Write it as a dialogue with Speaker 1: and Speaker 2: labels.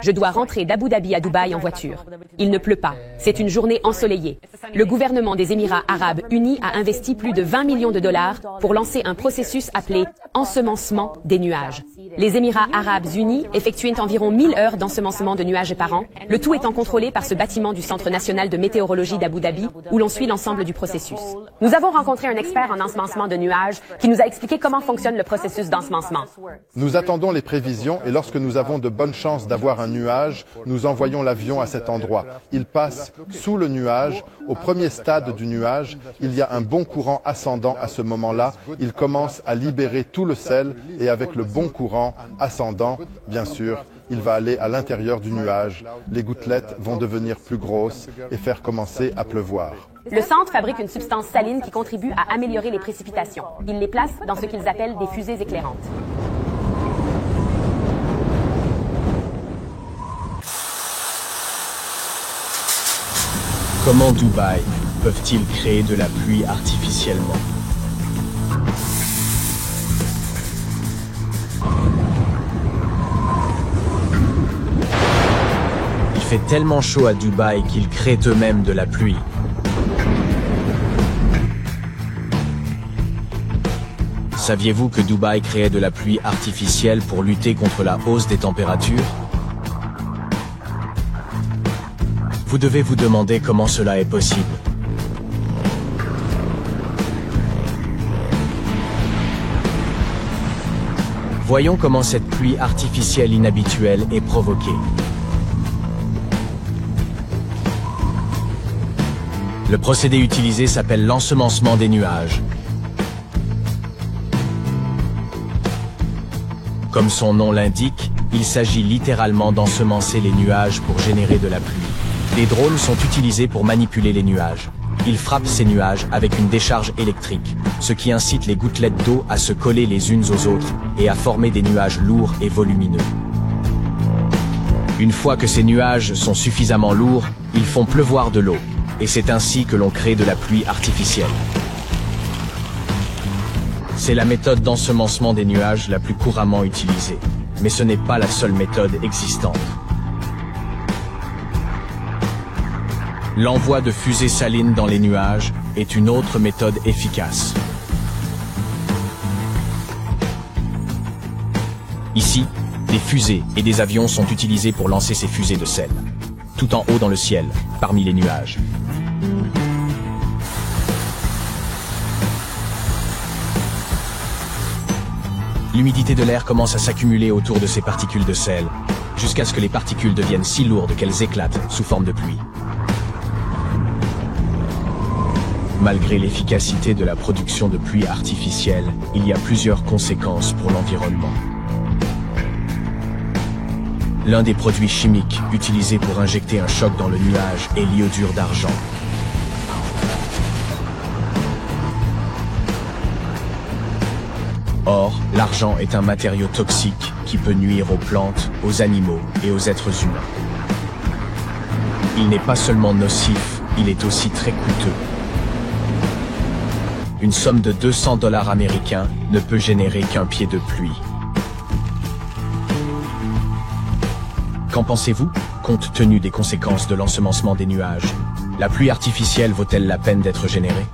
Speaker 1: Je dois rentrer d'Abu Dhabi à Dubaï en voiture. Il ne pleut pas. C'est une journée ensoleillée. Le gouvernement des Émirats arabes unis a investi plus de 20 millions de dollars pour lancer un processus appelé ensemencement des nuages. Les Émirats arabes unis effectuent environ 1000 heures d'ensemencement de nuages par an, le tout étant contrôlé par ce bâtiment du Centre national de météorologie d'Abu Dhabi, où l'on suit l'ensemble du processus. Nous avons rencontré un expert en ensemencement de nuages qui nous a expliqué comment fonctionne le processus d'ensemencement.
Speaker 2: Nous attendons les prévisions et lorsque nous avons de bonnes chances d'avoir un nuage, nous envoyons l'avion à cet endroit. Il passe sous le nuage. Au premier stade du nuage, il y a un bon courant ascendant à ce moment-là. Il commence à libérer tout le sel et avec le bon courant ascendant, bien sûr, il va aller à l'intérieur du nuage. Les gouttelettes vont devenir plus grosses et faire commencer à pleuvoir.
Speaker 1: Le centre fabrique une substance saline qui contribue à améliorer les précipitations. Il les place dans ce qu'ils appellent des fusées éclairantes.
Speaker 3: Comment Dubaï peuvent-ils créer de la pluie artificiellement? Il fait tellement chaud à Dubaï qu'ils créent eux-mêmes de la pluie. Saviez-vous que Dubaï créait de la pluie artificielle pour lutter contre la hausse des températures? Vous devez vous demander comment cela est possible. Voyons comment cette pluie artificielle inhabituelle est provoquée. Le procédé utilisé s'appelle l'ensemencement des nuages. Comme son nom l'indique, il s'agit littéralement d'ensemencer les nuages pour générer de la pluie. Les drones sont utilisés pour manipuler les nuages. Ils frappent ces nuages avec une décharge électrique, ce qui incite les gouttelettes d'eau à se coller les unes aux autres et à former des nuages lourds et volumineux. Une fois que ces nuages sont suffisamment lourds, ils font pleuvoir de l'eau, et c'est ainsi que l'on crée de la pluie artificielle. C'est la méthode d'ensemencement des nuages la plus couramment utilisée, mais ce n'est pas la seule méthode existante. L'envoi de fusées salines dans les nuages est une autre méthode efficace. Ici, des fusées et des avions sont utilisés pour lancer ces fusées de sel, tout en haut dans le ciel, parmi les nuages. L'humidité de l'air commence à s'accumuler autour de ces particules de sel, jusqu'à ce que les particules deviennent si lourdes qu'elles éclatent sous forme de pluie. Malgré l'efficacité de la production de pluie artificielle, il y a plusieurs conséquences pour l'environnement. L'un des produits chimiques utilisés pour injecter un choc dans le nuage est l'iodure d'argent. Or, l'argent est un matériau toxique qui peut nuire aux plantes, aux animaux et aux êtres humains. Il n'est pas seulement nocif, il est aussi très coûteux. Une somme de 200 $ américains ne peut générer qu'un pied de pluie. Qu'en pensez-vous, compte tenu des conséquences de l'ensemencement des nuages? La pluie artificielle vaut-elle la peine d'être générée?